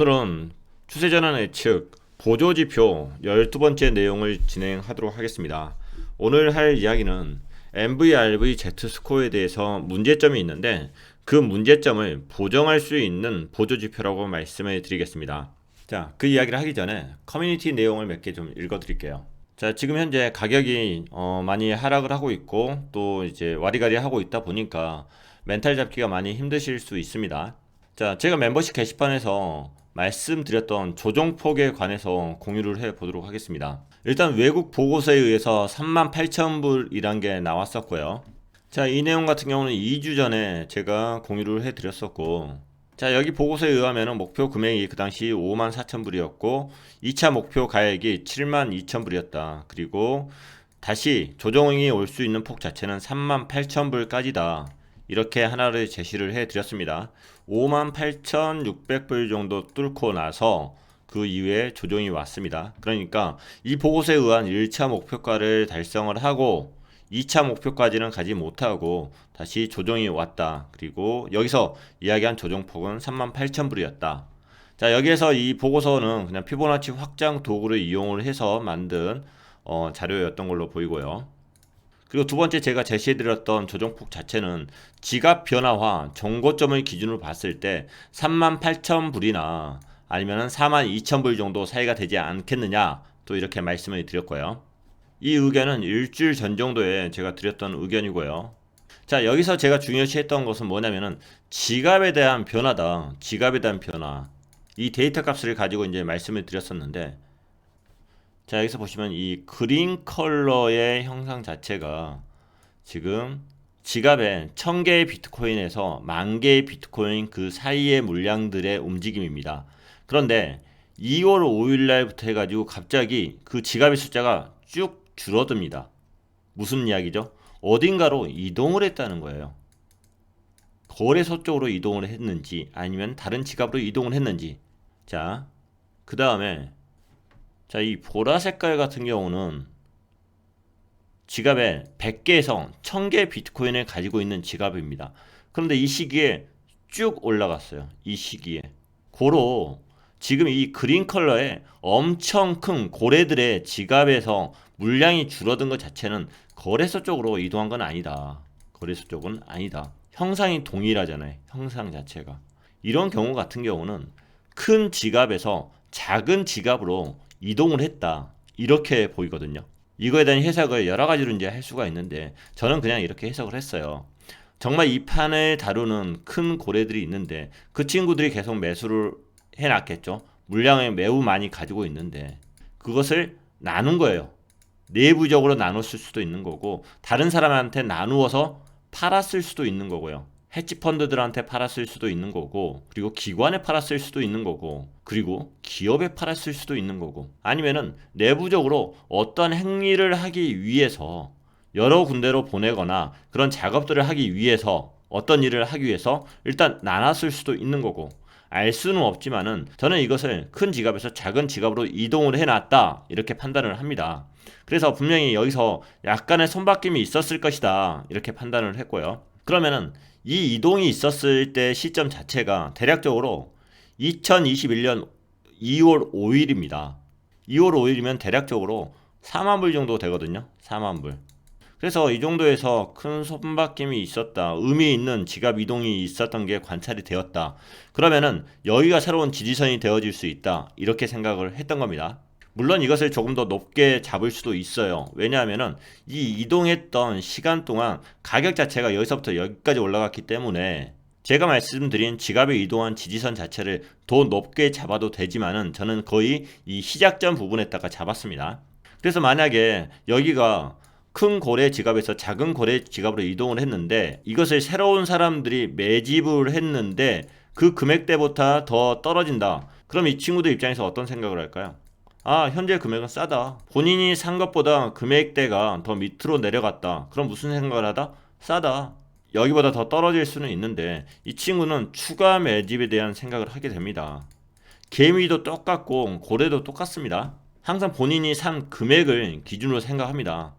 오늘은 추세전환 예측 보조지표 12번째 내용을 진행하도록 하겠습니다. 오늘 할 이야기는 MVRV Z스코어에 대해서 문제점이 있는데 그 문제점을 보정할 수 있는 보조지표라고 말씀을 드리겠습니다. 자, 그 이야기를 하기 전에 커뮤니티 내용을 몇 개 좀 읽어 드릴게요. 자, 지금 현재 가격이 많이 하락을 하고 있고 또 이제 와리가리 하고 있다 보니까 멘탈 잡기가 많이 힘드실 수 있습니다. 자, 제가 멤버십 게시판에서 말씀드렸던 조정폭에 관해서 공유를 해 보도록 하겠습니다. 일단 외국 보고서에 의해서 38,000불이란 게 나왔었고요. 자, 이 내용 같은 경우는 2주 전에 제가 공유를 해 드렸었고, 자, 여기 보고서에 의하면 목표 금액이 그 당시 54,000불이었고 2차 목표 가액이 72,000불이었다. 그리고 다시 조정이 올 수 있는 폭 자체는 38,000불까지다. 이렇게 하나를 제시를 해 드렸습니다. 58,600불 정도 뚫고 나서 그 이후에 조정이 왔습니다. 그러니까 이 보고서에 의한 1차 목표가를 달성을 하고 2차 목표까지는 가지 못하고 다시 조정이 왔다. 그리고 여기서 이야기한 조정폭은 38,000불이었다. 자, 여기에서 이 보고서는 그냥 피보나치 확장 도구를 이용을 해서 만든 자료였던 걸로 보이고요. 그리고 두 번째 제가 제시해드렸던 조정폭 자체는 지갑 변화와 정고점을 기준으로 봤을 때 38,000불이나 아니면 42,000불 정도 사이가 되지 않겠느냐 또 이렇게 말씀을 드렸고요. 이 의견은 일주일 전 정도에 제가 드렸던 의견이고요. 자, 여기서 제가 중요시 했던 것은 뭐냐면은 지갑에 대한 변화다. 지갑에 대한 변화. 이 데이터 값을 가지고 이제 말씀을 드렸었는데, 자, 여기서 보시면 이 그린 컬러의 형상 자체가 지금 지갑에 1000개의 비트코인에서 10,000개의 비트코인 그 사이의 물량들의 움직임입니다. 그런데 2월 5일 날부터 해가지고 갑자기 그 지갑의 숫자가 쭉 줄어듭니다. 무슨 이야기죠? 어딘가로 이동을 했다는 거예요. 거래소 쪽으로 이동을 했는지 아니면 다른 지갑으로 이동을 했는지. 자, 그 다음에 자, 이 보라 색깔 같은 경우는 지갑에 100개에서 1000개 비트코인을 가지고 있는 지갑입니다. 그런데 이 시기에 쭉 올라갔어요. 이 시기에. 고로 지금 이 그린 컬러의 엄청 큰 고래들의 지갑에서 물량이 줄어든 것 자체는 거래소 쪽으로 이동한 건 아니다. 거래소 쪽은 아니다. 형상이 동일하잖아요. 형상 자체가. 이런 경우 같은 경우는 큰 지갑에서 작은 지갑으로 이동을 했다. 이렇게 보이거든요. 이거에 대한 해석을 여러 가지로 이제 할 수가 있는데 저는 그냥 이렇게 해석을 했어요. 정말 이 판을 다루는 큰 고래들이 있는데 그 친구들이 계속 매수를 해놨겠죠. 물량을 매우 많이 가지고 있는데 그것을 나눈 거예요. 내부적으로 나눴을 수도 있는 거고 다른 사람한테 나누어서 팔았을 수도 있는 거고요. 헤지펀드들한테 팔았을 수도 있는 거고 그리고 기관에 팔았을 수도 있는 거고 그리고 기업에 팔았을 수도 있는 거고 아니면은 내부적으로 어떤 행위를 하기 위해서 여러 군데로 보내거나 그런 작업들을 하기 위해서 어떤 일을 하기 위해서 일단 나눴을 수도 있는 거고 알 수는 없지만은 저는 이것을 큰 지갑에서 작은 지갑으로 이동을 해놨다 이렇게 판단을 합니다. 그래서 분명히 여기서 약간의 손바뀜이 있었을 것이다 이렇게 판단을 했고요. 그러면은 이 이동이 있었을 때 시점 자체가 대략적으로 2021년 2월 5일입니다. 2월 5일이면 대략적으로 4만 불 정도 되거든요. 4만 불. 그래서 이 정도에서 큰 손바뀜이 있었다. 의미 있는 지갑 이동이 있었던 게 관찰이 되었다. 그러면은 여기가 새로운 지지선이 되어질 수 있다. 이렇게 생각을 했던 겁니다. 물론 이것을 조금 더 높게 잡을 수도 있어요. 왜냐하면은 이 이동했던 시간 동안 가격 자체가 여기서부터 여기까지 올라갔기 때문에 제가 말씀드린 지갑에 이동한 지지선 자체를 더 높게 잡아도 되지만은 저는 거의 이 시작점 부분에다가 잡았습니다. 그래서 만약에 여기가 큰 고래 지갑에서 작은 고래 지갑으로 이동을 했는데 이것을 새로운 사람들이 매집을 했는데 그 금액대보다 더 떨어진다. 그럼 이 친구들 입장에서 어떤 생각을 할까요? 아, 현재 금액은 싸다. 본인이 산 것보다 금액대가 더 밑으로 내려갔다. 그럼 무슨 생각을 하다? 싸다. 여기보다 더 떨어질 수는 있는데 이 친구는 추가 매집에 대한 생각을 하게 됩니다. 개미도 똑같고 고래도 똑같습니다. 항상 본인이 산 금액을 기준으로 생각합니다.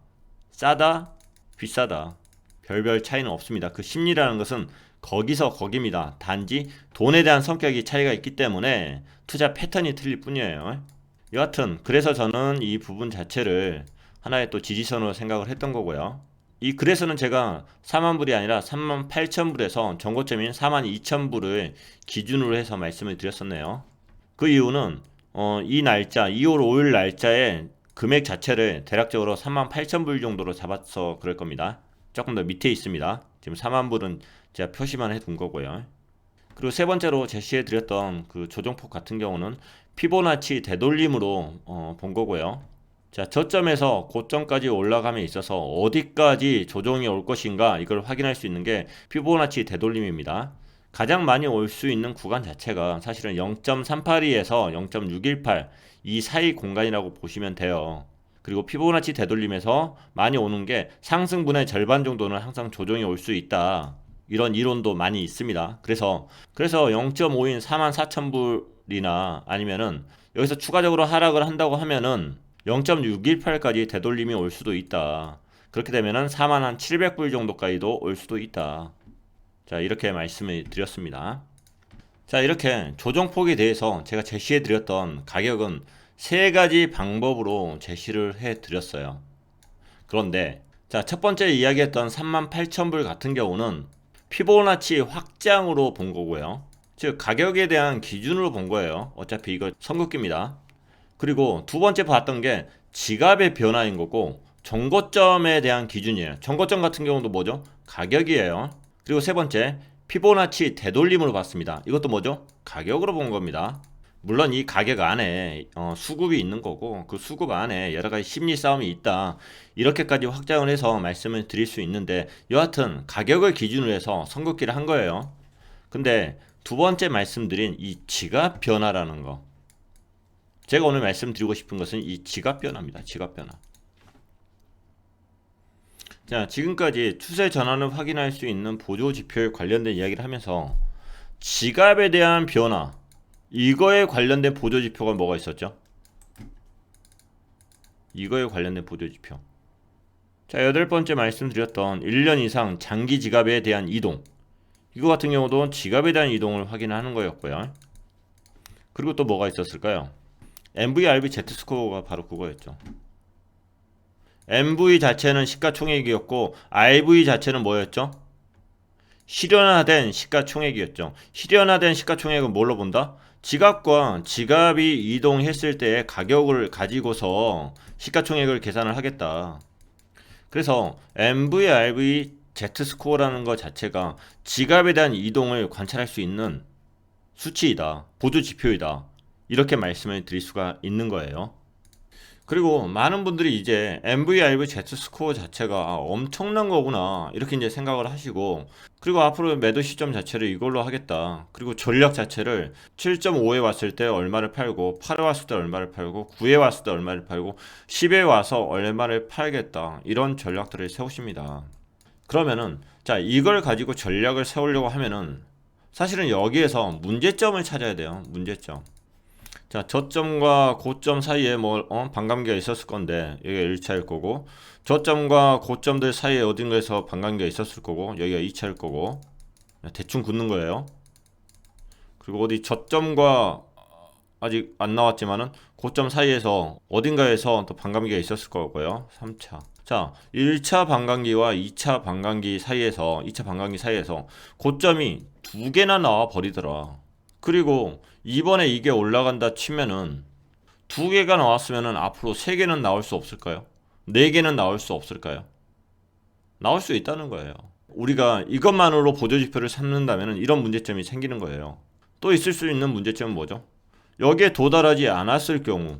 싸다, 비싸다. 별별 차이는 없습니다. 그 심리라는 것은 거기서 거기입니다. 단지 돈에 대한 성격이 차이가 있기 때문에 투자 패턴이 틀릴 뿐이에요. 여하튼 그래서 저는 이 부분 자체를 하나의 또 지지선으로 생각을 했던 거고요. 이 글에서는 제가 4만 불이 아니라 3만 8천 불에서 정고점인 4만 2천 불을 기준으로 해서 말씀을 드렸었네요. 그 이유는 이 날짜 2월 5일 날짜에 금액 자체를 대략적으로 3만 8천 불 정도로 잡아서 그럴 겁니다. 조금 더 밑에 있습니다. 지금 4만 불은 제가 표시만 해둔 거고요. 그리고 세 번째로 제시해 드렸던 그 조정폭 같은 경우는 피보나치 되돌림으로 본 거고요. 자, 저점에서 고점까지 올라감에 있어서 어디까지 조정이 올 것인가 이걸 확인할 수 있는 게 피보나치 되돌림입니다. 가장 많이 올 수 있는 구간 자체가 사실은 0.382에서 0.618 이 사이 공간이라고 보시면 돼요. 그리고 피보나치 되돌림에서 많이 오는 게 상승분의 절반 정도는 항상 조정이 올 수 있다. 이런 이론도 많이 있습니다. 그래서 0.5인 44,000불이나 아니면은 여기서 추가적으로 하락을 한다고 하면은 0.618까지 되돌림이 올 수도 있다. 그렇게 되면은 4만 700불 정도까지도 올 수도 있다. 자, 이렇게 말씀을 드렸습니다. 자, 이렇게 조정폭에 대해서 제가 제시해 드렸던 가격은 세 가지 방법으로 제시를 해 드렸어요. 그런데 자, 첫 번째 이야기했던 38,000불 같은 경우는 피보나치 확장으로 본 거고요. 즉 가격에 대한 기준으로 본 거예요. 어차피 이거 선긋기입니다. 그리고 두 번째 봤던 게 지갑의 변화인 거고 정고점에 대한 기준이에요. 정고점 같은 경우도 뭐죠? 가격이에요. 그리고 세 번째 피보나치 되돌림으로 봤습니다. 이것도 뭐죠? 가격으로 본 겁니다. 물론 이 가격 안에 수급이 있는 거고 그 수급 안에 여러 가지 심리 싸움이 있다. 이렇게까지 확장을 해서 말씀을 드릴 수 있는데 여하튼 가격을 기준으로 해서 선긋기를 한 거예요. 근데 두 번째 말씀드린 이 지갑 변화라는 거, 제가 오늘 말씀드리고 싶은 것은 이 지갑 변화입니다. 지갑 변화. 자, 지금까지 추세 전환을 확인할 수 있는 보조 지표에 관련된 이야기를 하면서 지갑에 대한 변화, 이거에 관련된 보조 지표가 뭐가 있었죠? 이거에 관련된 보조 지표. 자, 여덟 번째 말씀드렸던 1년 이상 장기 지갑에 대한 이동. 이거 같은 경우도 지갑에 대한 이동을 확인하는 거였고요. 그리고 또 뭐가 있었을까요? MVRV Z스코어가 바로 그거였죠. MV 자체는 시가총액이었고 RV 자체는 뭐였죠? 실현화된 시가총액이었죠. 실현화된 시가총액은 뭘로 본다? 지갑과 지갑이 이동했을 때의 가격을 가지고서 시가총액을 계산을 하겠다. 그래서 MVRV Z스코어라는 것 자체가 지갑에 대한 이동을 관찰할 수 있는 수치이다. 보조 지표이다. 이렇게 말씀을 드릴 수가 있는 거예요. 그리고 많은 분들이 이제 MVRV Z스코어 자체가 엄청난 거구나 이렇게 이제 생각을 하시고, 그리고 앞으로 매도 시점 자체를 이걸로 하겠다. 그리고 전략 자체를 7.5에 왔을 때 얼마를 팔고 8에 왔을 때 얼마를 팔고 9에 왔을 때 얼마를 팔고 10에 와서 얼마를 팔겠다. 이런 전략들을 세우십니다. 그러면은 자, 이걸 가지고 전략을 세우려고 하면은 사실은 여기에서 문제점을 찾아야 돼요. 문제점. 자, 저점과 고점 사이에 반감기가 있었을 건데 여기가 1차일 거고, 저점과 고점들 사이에 어딘가에서 반감기가 있었을 거고 여기가 2차일 거고, 대충 굳는 거예요. 그리고 어디 저점과 아직 안 나왔지만은 고점 사이에서 어딘가에서 또 반감기가 있었을 거고요. 3차. 자, 1차 반감기와 2차 반감기 사이에서 2차 반감기 사이에서 고점이 두 개나 나와 버리더라. 그리고 이번에 이게 올라간다 치면은 두 개가 나왔으면은 앞으로 세 개는 나올 수 없을까요? 네 개는 나올 수 없을까요? 나올 수 있다는 거예요. 우리가 이것만으로 보조지표를 삼는다면은 이런 문제점이 생기는 거예요. 또 있을 수 있는 문제점은 뭐죠? 여기에 도달하지 않았을 경우,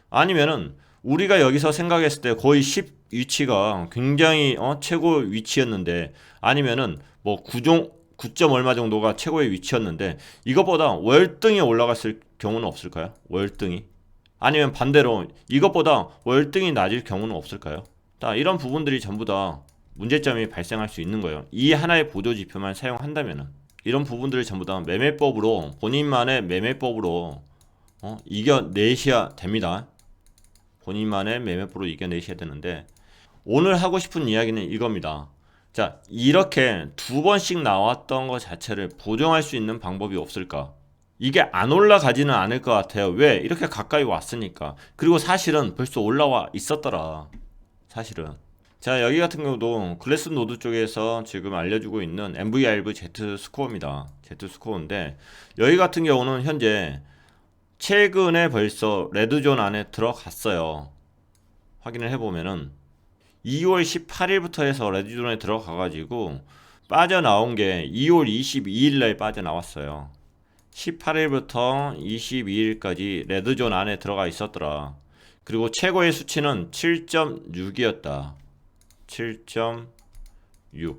아니면은 우리가 여기서 생각했을 때 거의 10 위치가 굉장히 최고 위치였는데, 아니면은 뭐 9점 얼마 정도가 최고의 위치였는데 이것보다 월등히 올라갔을 경우는 없을까요? 월등히. 아니면 반대로 이것보다 월등히 낮을 경우는 없을까요? 이런 부분들이 전부 다 문제점이 발생할 수 있는 거예요. 이 하나의 보조 지표만 사용한다면은 이런 부분들을 전부 다 매매법으로, 본인만의 매매법으로 이겨내셔야 됩니다. 본인만의 매매법으로 이겨내셔야 되는데, 오늘 하고 싶은 이야기는 이겁니다. 자, 이렇게 두 번씩 나왔던 것 자체를 보정할 수 있는 방법이 없을까? 이게 안 올라가지는 않을 것 같아요. 왜? 이렇게 가까이 왔으니까. 그리고 사실은 벌써 올라와 있었더라. 사실은. 자, 여기 같은 경우도 글래스노드 쪽에서 지금 알려주고 있는 MVRV Z 스코어입니다. Z 스코어인데 여기 같은 경우는 현재 최근에 벌써 레드존 안에 들어갔어요. 확인을 해보면은 2월 18일부터 해서 레드존에 들어가가지고 빠져나온 게 2월 22일날 빠져나왔어요. 18일부터 22일까지 레드존 안에 들어가 있었더라. 그리고 최고의 수치는 7.6이었다. 7.6.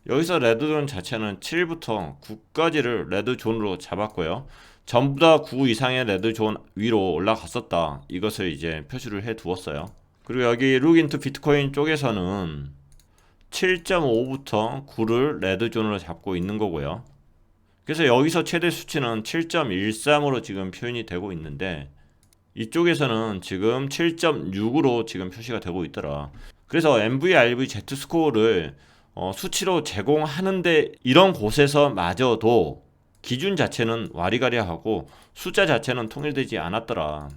여기서 레드존 자체는 7부터 9까지를 레드존으로 잡았고요. 전부 다 9 이상의 레드존 위로 올라갔었다. 이것을 이제 표시를 해 두었어요. 그리고 여기 룩인투 비트코인 쪽에서는 7.5부터 9를 레드존으로 잡고 있는 거고요. 그래서 여기서 최대 수치는 7.13으로 지금 표현이 되고 있는데 이쪽에서는 지금 7.6으로 지금 표시가 되고 있더라. 그래서 MVRV Z 스코어를 수치로 제공하는데 이런 곳에서 마저도 기준 자체는 와리가리하고 숫자 자체는 통일되지 않았더라.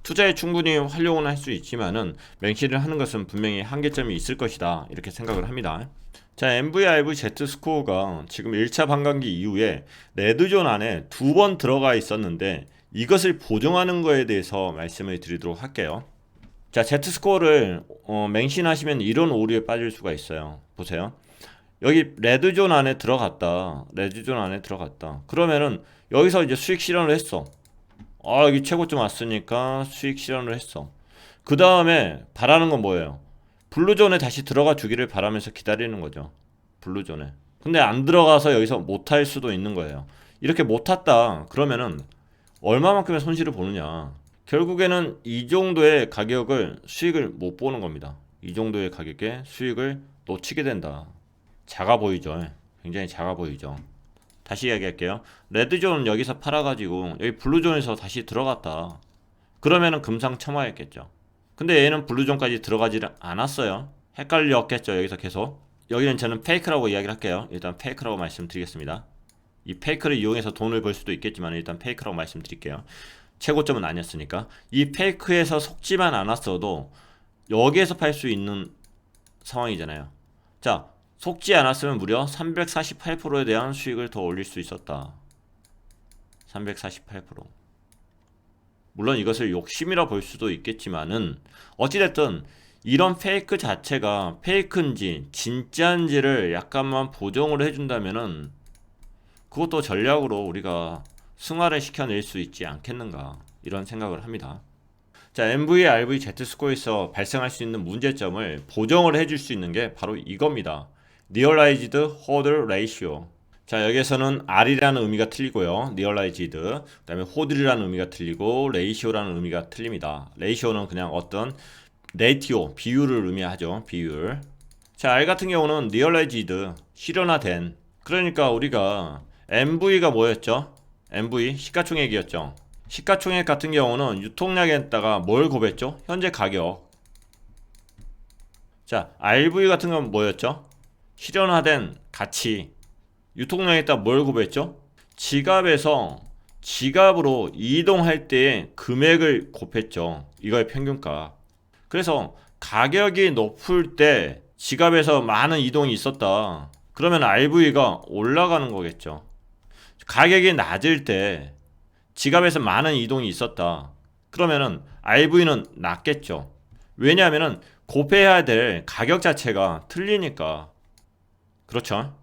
투자에 충분히 활용은 할 수 있지만은 맹신을 하는 것은 분명히 한계점이 있을 것이다. 이렇게 생각을 합니다. 자, MVRV Z 스코어가 지금 1차 반감기 이후에 레드존 안에 두 번 들어가 있었는데 이것을 보정하는 거에 대해서 말씀을 드리도록 할게요. 자, Z 스코어를 맹신하시면 이런 오류에 빠질 수가 있어요. 보세요. 여기 레드존 안에 들어갔다. 레드존 안에 들어갔다. 그러면은 여기서 이제 수익 실현을 했어. 여기 최고점 왔으니까 수익 실현을 했어. 그 다음에 바라는 건 뭐예요? 블루존에 다시 들어가 주기를 바라면서 기다리는 거죠. 블루존에. 근데 안 들어가서 여기서 못할 수도 있는 거예요. 이렇게 못 탔다. 그러면은 얼마만큼의 손실을 보느냐. 결국에는 이 정도의 가격을 수익을 못 보는 겁니다. 이 정도의 가격에 수익을 놓치게 된다. 작아 보이죠. 굉장히 작아 보이죠. 다시 이야기할게요. 레드존은 여기서 팔아가지고 여기 블루존에서 다시 들어갔다. 그러면은 금상첨화였겠죠. 근데 얘는 블루존까지 들어가지 않았어요. 헷갈렸겠죠. 여기서 계속. 여기는 저는 페이크라고 이야기를 할게요. 일단 페이크라고 말씀드리겠습니다. 이 페이크를 이용해서 돈을 벌 수도 있겠지만 일단 페이크라고 말씀드릴게요. 최고점은 아니었으니까. 이 페이크에서 속지만 않았어도 여기에서 팔 수 있는 상황이잖아요. 자, 속지 않았으면 무려 348%에 대한 수익을 더 올릴 수 있었다. 348%. 물론 이것을 욕심이라 볼 수도 있겠지만은 어찌됐든 이런 페이크 자체가 페이크인지 진짜인지를 약간만 보정을 해준다면은 그것도 전략으로 우리가 승화를 시켜낼 수 있지 않겠는가 이런 생각을 합니다. 자, MVRV Z 스코어에서 발생할 수 있는 문제점을 보정을 해줄 수 있는 게 바로 이겁니다. Realized Hold Ratio. 자, 여기에서는 R이라는 의미가 틀리고요. Realized, 그 다음에 Hold이라는 의미가 틀리고 Ratio라는 의미가 틀립니다. Ratio는 그냥 어떤 레이티오, 비율을 의미하죠. 비율. 자, R 같은 경우는 Realized, 실현화된. 그러니까 우리가 MV가 뭐였죠? MV, 시가총액이었죠. 시가총액 같은 경우는 유통량에다가 뭘 곱했죠? 현재 가격. 자, RV 같은 건 뭐였죠? 실현화된 가치. 유통량에다 뭘 곱했죠? 지갑에서 지갑으로 이동할 때의 금액을 곱했죠. 이거의 평균가. 그래서 가격이 높을 때 지갑에서 많은 이동이 있었다. 그러면 RV가 올라가는 거겠죠. 가격이 낮을 때 지갑에서 많은 이동이 있었다. 그러면은 RV는 낮겠죠. 왜냐하면은 곱해야 될 가격 자체가 틀리니까. 그렇죠.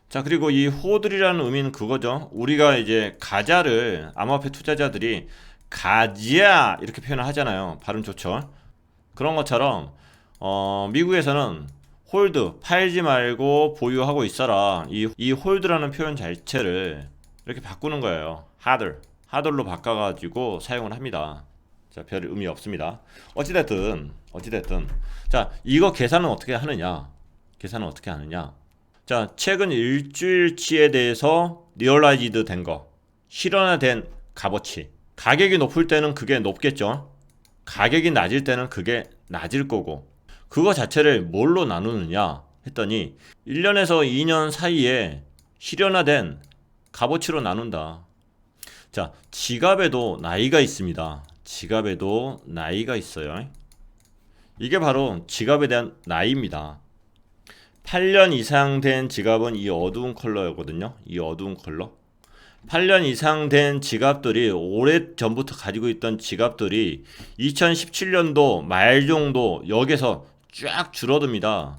자, 그리고 이 호들이라는 의미는 그거죠. 우리가 이제 가자를 암호화폐 투자자들이 가지야 이렇게 표현을 하잖아요. 발음 좋죠. 그런 것처럼 미국에서는 홀드, 팔지 말고 보유하고 있어라. 이 홀드라는 표현 자체를 이렇게 바꾸는 거예요. 하들로 바꿔가지고 사용을 합니다. 자, 별 의미 없습니다. 어찌됐든 자, 이거 계산은 어떻게 하느냐? 자, 최근 일주일치에 대해서 리얼라이즈드 된 거, 실현화된 값어치. 가격이 높을 때는 그게 높겠죠. 가격이 낮을 때는 그게 낮을 거고, 그거 자체를 뭘로 나누느냐? 했더니 1년에서 2년 사이에 실현화된 값어치로 나눈다. 자, 지갑에도 나이가 있습니다. 지갑에도 나이가 있어요. 이게 바로 지갑에 대한 나이입니다. 8년 이상 된 지갑은 이 어두운 컬러거든요. 이 어두운 컬러. 8년 이상 된 지갑들이 오래 전부터 가지고 있던 지갑들이 2017년도 말 정도 여기서 쫙 줄어듭니다.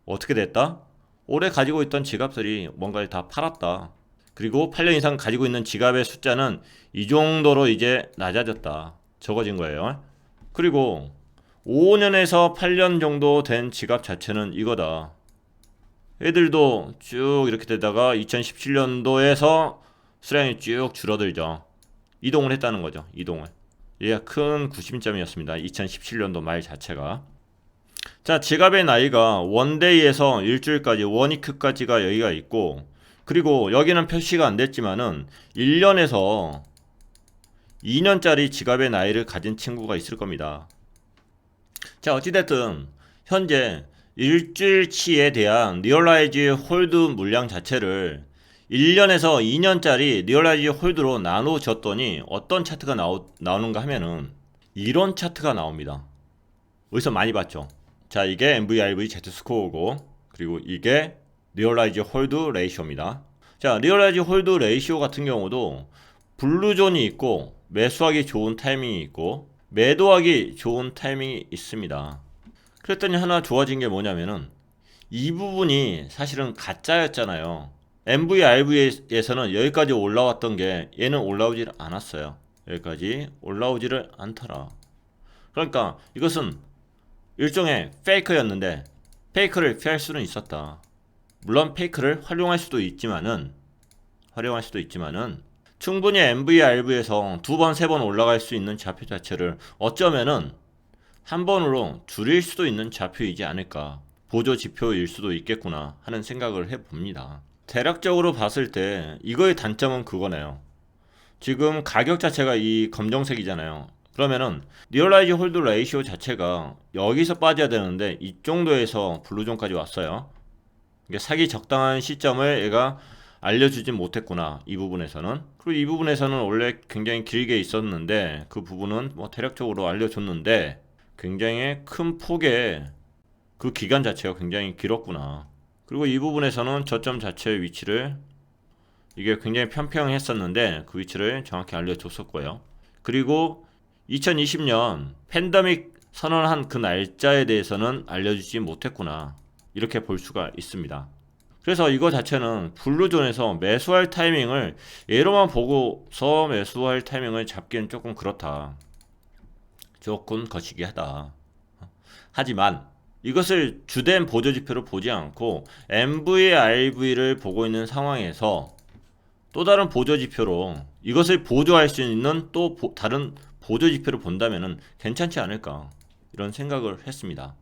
어떻게 됐다? 오래 가지고 있던 지갑들이 뭔가를 다 팔았다. 그리고 8년 이상 가지고 있는 지갑의 숫자는 이 정도로 이제 낮아졌다. 적어진 거예요. 그리고 5년에서 8년 정도 된 지갑 자체는 이거다. 애들도 쭉 이렇게 되다가 2017년도에서 수량이 쭉 줄어들죠. 이동을 했다는 거죠. 이동을. 얘가 큰 구심점이었습니다. 2017년도 말 자체가. 자, 지갑의 나이가 원데이에서 일주일까지, 원위크까지가 여기가 있고, 그리고 여기는 표시가 안 됐지만은 1년에서 2년짜리 지갑의 나이를 가진 친구가 있을 겁니다. 자, 어찌됐든 현재 일주일치에 대한 리얼라이즈 홀드 물량 자체를 1년에서 2년짜리 리얼라이즈 홀드로 나눠줬더니 어떤 차트가 나오는가 하면은 이런 차트가 나옵니다. 어디서 많이 봤죠? 자, 이게 MVRV Z스코어고, 그리고 이게 리얼라이즈 홀드 레이쇼입니다. 자, 리얼라이즈 홀드 레이쇼 같은 경우도 블루존이 있고 매수하기 좋은 타이밍이 있고 매도하기 좋은 타이밍이 있습니다. 그랬더니 하나 좋아진 게 뭐냐면은 이 부분이 사실은 가짜였잖아요. MVRV에서는 여기까지 올라왔던 게 얘는 올라오질 않았어요. 여기까지 올라오지를 않더라. 그러니까 이것은 일종의 페이크였는데 페이크를 피할 수는 있었다. 물론 페이크를 활용할 수도 있지만은 충분히 MVRV에서 두 번, 세 번 올라갈 수 있는 좌표 자체를 어쩌면은 한 번으로 줄일 수도 있는 좌표이지 않을까. 보조 지표일 수도 있겠구나 하는 생각을 해봅니다. 대략적으로 봤을 때 이거의 단점은 그거네요. 지금 가격 자체가 이 검정색이잖아요. 그러면은 리얼라이즈 홀드 레이시오 자체가 여기서 빠져야 되는데 이 정도에서 블루존까지 왔어요. 이게 사기 적당한 시점을 얘가 알려주진 못했구나. 이 부분에서는. 그리고 이 부분에서는 원래 굉장히 길게 있었는데 그 부분은 뭐 대략적으로 알려줬는데 굉장히 큰 폭의 그 기간 자체가 굉장히 길었구나. 그리고 이 부분에서는 저점 자체의 위치를 이게 굉장히 평평했었는데 그 위치를 정확히 알려줬었고요. 그리고 2020년 팬데믹 선언한 그 날짜에 대해서는 알려주지 못했구나. 이렇게 볼 수가 있습니다. 그래서 이거 자체는 블루존에서 매수할 타이밍을 얘로만 보고서 매수할 타이밍을 잡기는 조금 그렇다. 조금 거시기하다. 하지만 이것을 주된 보조지표로 보지 않고 MVRV를 보고 있는 상황에서 또 다른 보조지표로 이것을 보조할 수 있는 또 다른 보조지표를 본다면 괜찮지 않을까 이런 생각을 했습니다.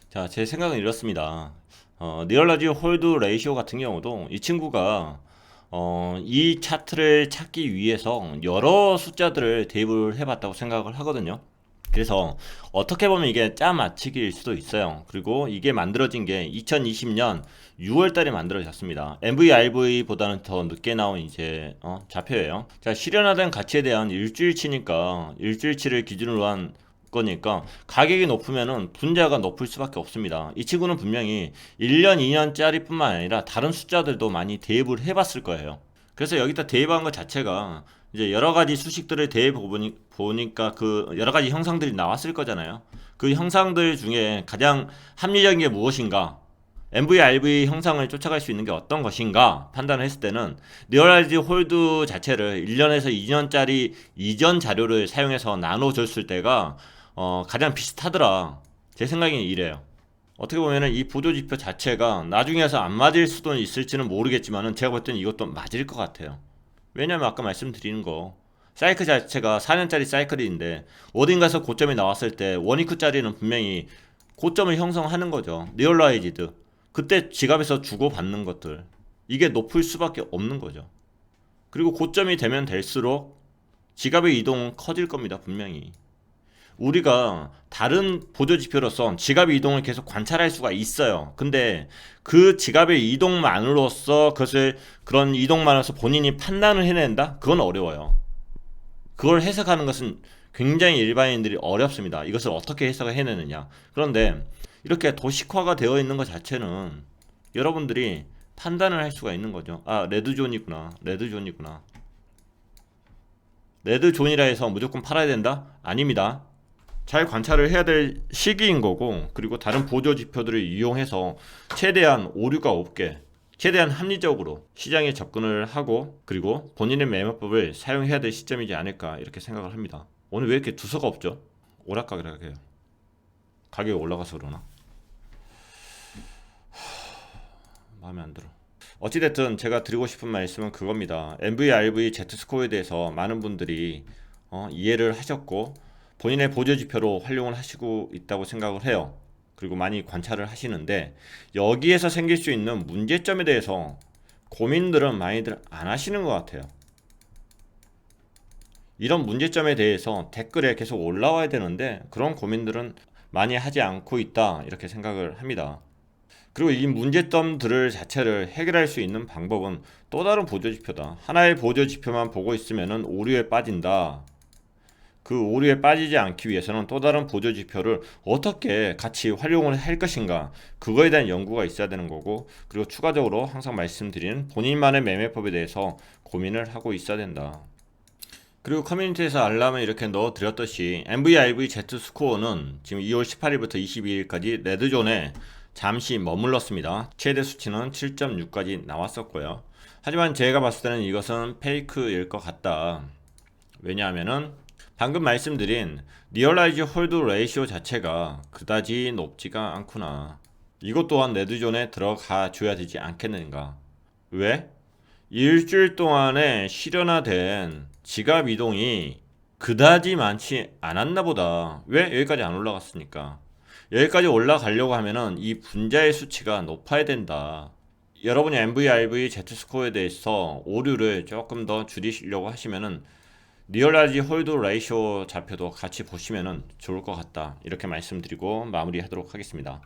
자, 제 생각은 이렇습니다. 리얼라이즈 홀드 레이시오 같은 경우도 이 친구가 이 차트를 찾기 위해서 여러 숫자들을 대입을 해봤다고 생각을 하거든요. 그래서 어떻게 보면 이게 짜맞추기일 수도 있어요. 그리고 이게 만들어진 게 2020년 6월달에 만들어졌습니다. MVRV보다는 더 늦게 나온 이제 좌표예요. 자, 실현화된 가치에 대한 일주일치니까 일주일치를 기준으로 한 거니까 가격이 높으면은 분자가 높을 수밖에 없습니다. 이 친구는 분명히 1년, 2년짜리 뿐만 아니라 다른 숫자들도 많이 대입을 해봤을 거예요. 그래서 여기다 대입한 것 자체가 이제 여러 가지 수식들을 대입 보니까 그 여러 가지 형상들이 나왔을 거잖아요. 그 형상들 중에 가장 합리적인 게 무엇인가? MVRV 형상을 쫓아갈 수 있는 게 어떤 것인가 판단을 했을 때는 리얼라이즈 홀드 자체를 1년에서 2년짜리 이전 자료를 사용해서 나눠줬을 때가 가장 비슷하더라. 제 생각엔 이래요. 어떻게 보면은 이 보조지표 자체가 나중에 와서 안 맞을 수도 있을지는 모르겠지만은 제가 볼 때는 이것도 맞을 것 같아요. 왜냐면 아까 말씀드리는 거 사이클 자체가 4년짜리 사이클인데 어딘가서 고점이 나왔을 때 원위크짜리는 분명히 고점을 형성하는 거죠. 리얼라이즈드 그때 지갑에서 주고받는 것들 이게 높을 수밖에 없는 거죠. 그리고 고점이 되면 될수록 지갑의 이동은 커질 겁니다. 분명히. 우리가 다른 보조 지표로서 지갑 이동을 계속 관찰할 수가 있어요. 근데 그 지갑의 이동만으로서 그것을 그런 이동만으로서 본인이 판단을 해낸다? 그건 어려워요. 그걸 해석하는 것은 굉장히 일반인들이 어렵습니다. 이것을 어떻게 해석을 해내느냐. 그런데 이렇게 도식화가 되어 있는 것 자체는 여러분들이 판단을 할 수가 있는 거죠. 아, 레드존이구나. 레드존이구나. 레드존이라 해서 무조건 팔아야 된다? 아닙니다. 잘 관찰을 해야 될 시기인 거고, 그리고 다른 보조 지표들을 이용해서 최대한 오류가 없게, 최대한 합리적으로 시장에 접근을 하고, 그리고 본인의 매매법을 사용해야 될 시점이지 않을까 이렇게 생각을 합니다. 오늘 왜 이렇게 두서가 없죠? 오락가락해요. 가격이 올라가서 그러나? 마음에 안 들어. 어찌됐든 제가 드리고 싶은 말씀은 그겁니다. MVRV Z스코어에 대해서 많은 분들이 이해를 하셨고 본인의 보조지표로 활용을 하시고 있다고 생각을 해요. 그리고 많이 관찰을 하시는데 여기에서 생길 수 있는 문제점에 대해서 고민들은 많이들 안 하시는 것 같아요. 이런 문제점에 대해서 댓글에 계속 올라와야 되는데 그런 고민들은 많이 하지 않고 있다 이렇게 생각을 합니다. 그리고 이 문제점들을 자체를 해결할 수 있는 방법은 또 다른 보조지표다. 하나의 보조지표만 보고 있으면 오류에 빠진다. 그 오류에 빠지지 않기 위해서는 또 다른 보조지표를 어떻게 같이 활용을 할 것인가, 그거에 대한 연구가 있어야 되는 거고, 그리고 추가적으로 항상 말씀드리는 본인만의 매매법에 대해서 고민을 하고 있어야 된다. 그리고 커뮤니티에서 알람을 이렇게 넣어드렸듯이 MVRV Z스코어는 지금 2월 18일부터 22일까지 레드존에 잠시 머물렀습니다. 최대 수치는 7.6까지 나왔었고요. 하지만 제가 봤을 때는 이것은 페이크일 것 같다. 왜냐하면은 방금 말씀드린 리얼라이즈 홀드 레이시오 자체가 그다지 높지가 않구나. 이것 또한 레드존에 들어가 줘야 되지 않겠는가. 왜? 일주일 동안에 실현화된 지갑 이동이 그다지 많지 않았나 보다. 왜? 여기까지 안 올라갔으니까. 여기까지 올라가려고 하면은 이 분자의 수치가 높아야 된다. 여러분이 MVRV Z스코어에 대해서 오류를 조금 더 줄이시려고 하시면은 리얼라이즈 홀드 레이쇼 좌표도 같이 보시면은 좋을 것 같다. 이렇게 말씀드리고 마무리하도록 하겠습니다.